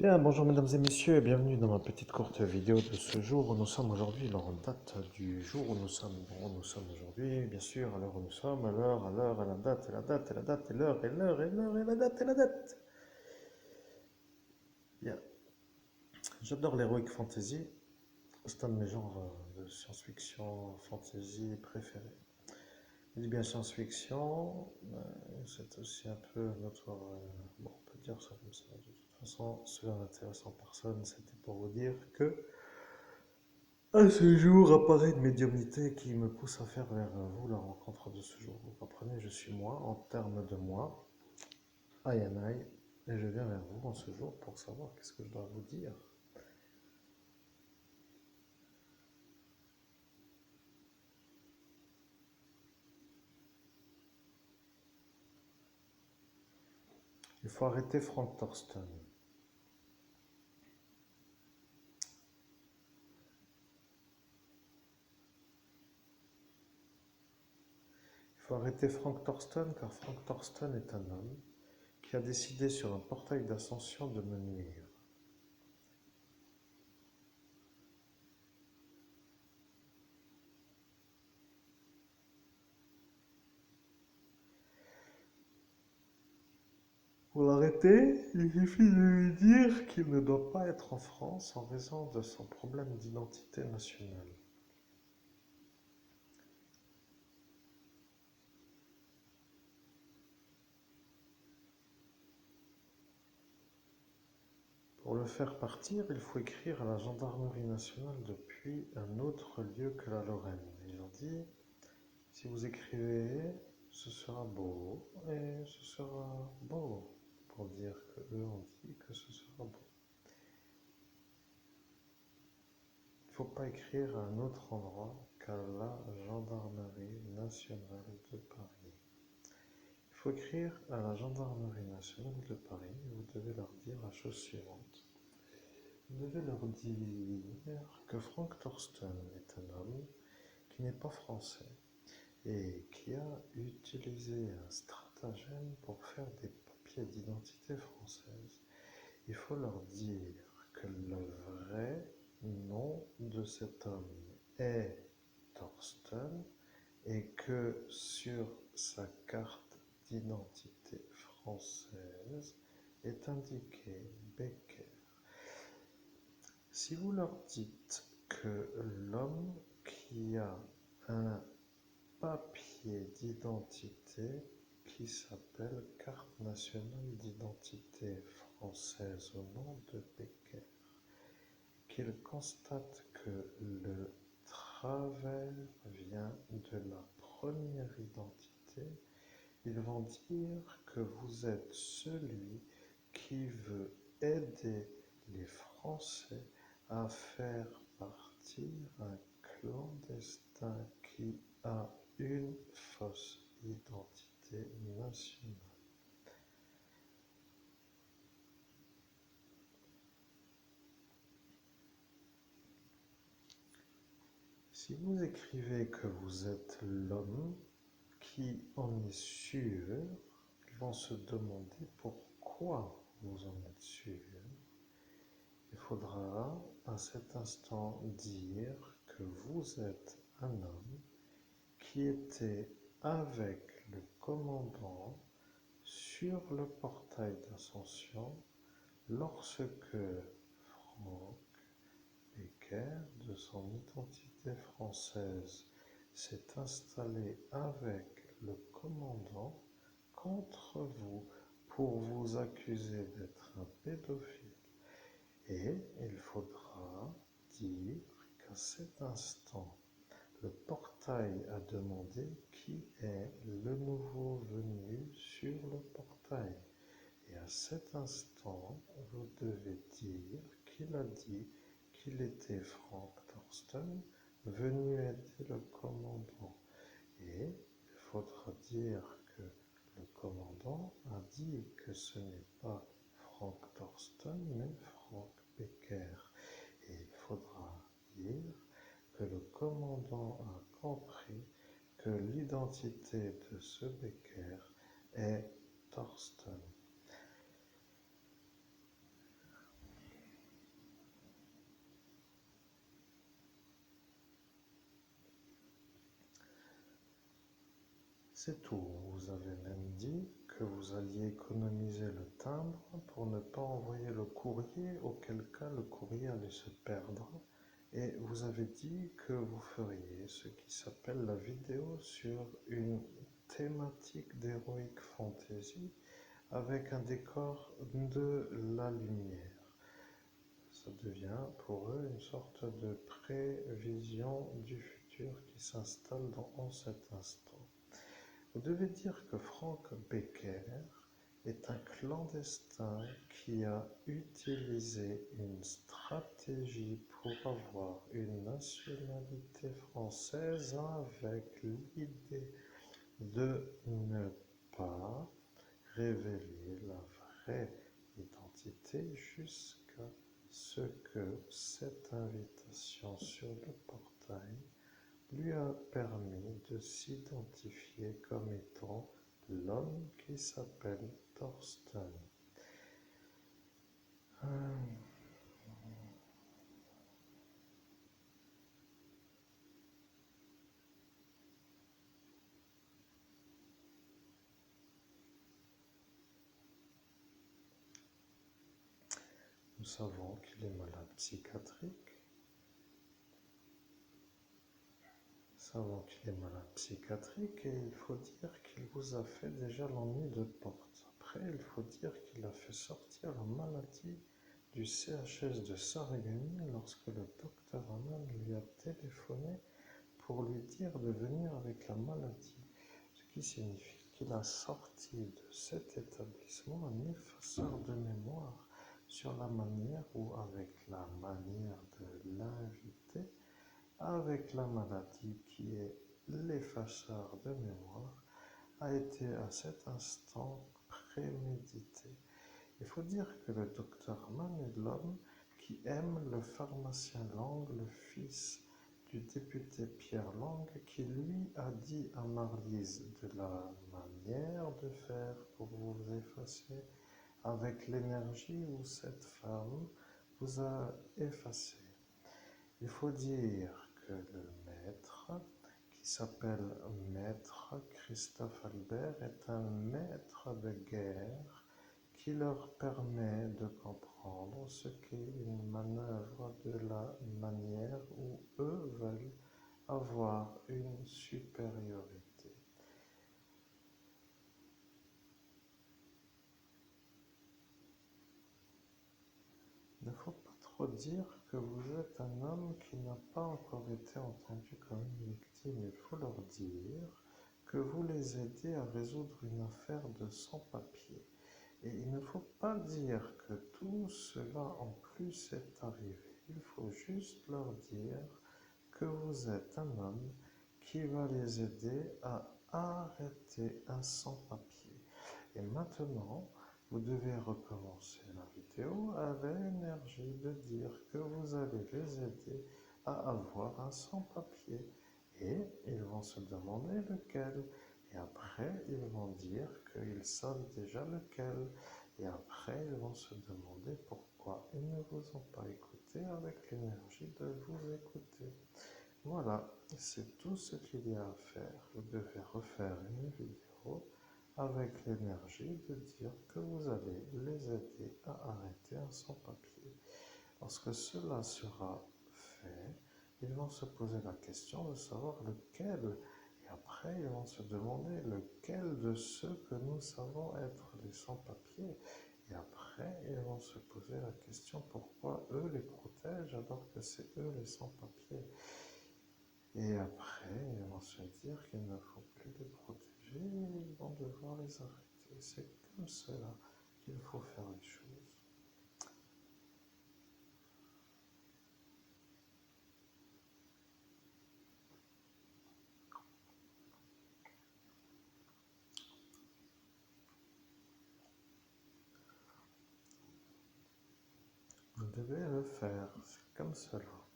Bien, bonjour mesdames et messieurs et bienvenue dans ma petite courte vidéo de ce jour où nous sommes aujourd'hui, en date du jour où nous sommes. Bon, nous sommes aujourd'hui, bien sûr, à l'heure où nous sommes, à l'heure, à la date, et la date, et la date, et l'heure, et l'heure, et l'heure, et la date, et la date. Bien, j'adore l'heroic fantasy, c'est un de mes genres de science-fiction, fantasy préférés. Je dis bien science-fiction, c'est aussi un peu notre... bon, on peut dire ça comme ça, de toute façon, cela n'intéresse en personne, c'était pour vous dire que à ce jour apparaît une médiumnité qui me pousse à faire vers vous la rencontre de ce jour. Vous comprenez, je suis moi, en termes de moi, I and I, et je viens vers vous en ce jour pour savoir qu'est-ce que je dois vous dire. Il faut arrêter Frank Thorsten. Il faut arrêter Frank Thorsten car Frank Thorsten est un homme qui a décidé sur un portail d'ascension de me nuire. Pour l'arrêter, il suffit de lui dire qu'il ne doit pas être en France en raison de son problème d'identité nationale. Pour le faire partir, il faut écrire à la gendarmerie nationale depuis un autre lieu que la Lorraine. Ils ont dit, si vous écrivez, ce sera beau, et ce sera beau, pour dire que eux ont dit que ce sera beau. Il ne faut pas écrire à un autre endroit qu'à la gendarmerie nationale de Paris. Il faut écrire à la gendarmerie nationale de Paris, et vous devez leur dire la chose suivante. Vous devez leur dire que Frank Thorsten est un homme qui n'est pas français et qui a utilisé un stratagème pour faire des papiers d'identité française. Il faut leur dire que le vrai nom de cet homme est Thorsten et que sur sa carte d'identité française est indiqué Becker. Si vous leur dites que l'homme qui a un papier d'identité qui s'appelle Carte nationale d'identité française au nom de Becker, qu'il constate que le travers vient de la première identité, ils vont dire que vous êtes celui qui veut aider les Français à faire partir un clandestin qui a une fausse identité nationale. Si vous écrivez que vous êtes l'homme qui en est sûr, ils vont se demander pourquoi vous en êtes sûr. Il faudra à cet instant dire que vous êtes un homme qui était avec le commandant sur le portail d'ascension lorsque Frank Becker, de son identité française, s'est installé avec le commandant contre vous pour vous accuser d'être un pédophile. Et il faudra dire qu'à cet instant, le portail a demandé qui est le nouveau venu sur le portail. Et à cet instant, vous devez dire qu'il a dit qu'il était Frank Thorsten, venu aider le commandant. Et il faudra dire que le commandant a dit que ce n'est pas Frank Thorsten, mais Frank Becker. Et il faudra dire que le commandant a compris que l'identité de ce Becker est Thorsten. C'est tout. Vous avez même dit que vous alliez économiser le timbre pour ne pas envoyer le courrier, auquel cas le courrier allait se perdre. Et vous avez dit que vous feriez ce qui s'appelle la vidéo sur une thématique d'Heroic Fantasy avec un décor de la lumière. Ça devient pour eux une sorte de prévision du futur qui s'installe en cet instant. Vous devez dire que Frank Becker est un clandestin qui a utilisé une stratégie pour avoir une nationalité française avec l'idée de ne pas révéler la vraie identité jusqu'à ce que cette invitation sur le portail lui a permis de s'identifier comme étant l'homme qui s'appelle Thorsten. Nous savons qu'il est malade psychiatrique. Et il faut dire qu'il vous a fait déjà l'ennui de porte. Après, il faut dire qu'il a fait sortir la maladie du CHS de Sarreguemines lorsque le docteur Hamann lui a téléphoné pour lui dire de venir avec la maladie, ce qui signifie qu'il a sorti de cet établissement un effaceur de mémoire sur la manière ou avec la manière de l'inviter avec la maladie qui est l'effaceur de mémoire a été à cet instant prémédité. Il faut dire que le docteur Mann est l'homme qui aime le pharmacien Lang, le fils du député Pierre Lang, qui lui a dit à Marlise de la manière de faire pour vous effacer avec l'énergie où cette femme vous a effacé. Il faut dire que le maître, qui s'appelle Maître Christophe Albert, est un maître de guerre qui leur permet de comprendre ce qu'est une manœuvre de la manière où eux veulent avoir une supériorité. Il ne faut pas trop dire que vous êtes un homme qui n'a pas encore été entendu comme une victime. Il faut leur dire que vous les aidez à résoudre une affaire de sans-papiers. Et il ne faut pas dire que tout cela en plus est arrivé. Il faut juste leur dire que vous êtes un homme qui va les aider à arrêter un sans-papier. Et maintenant, vous devez recommencer la vidéo avec l'énergie de dire que vous allez les aider à avoir un sans-papier. Et ils vont se demander lequel. Et après, ils vont dire qu'ils savent déjà lequel. Et après, ils vont se demander pourquoi ils ne vous ont pas écouté avec l'énergie de vous écouter. Voilà, c'est tout ce qu'il y a à faire. Vous devez refaire une vidéo avec l'énergie de dire que vous allez les aider à arrêter un sans-papier. Lorsque cela sera fait, ils vont se poser la question de savoir lequel. Et après, ils vont se demander lequel de ceux que nous savons être les sans-papiers. Et après, ils vont se poser la question pourquoi eux les protègent alors que c'est eux les sans-papiers. Et après, ils vont se dire qu'il ne faut plus les protéger et ils vont devoir les arrêter. C'est comme cela qu'il faut faire les choses. Vous devez le faire, c'est comme cela.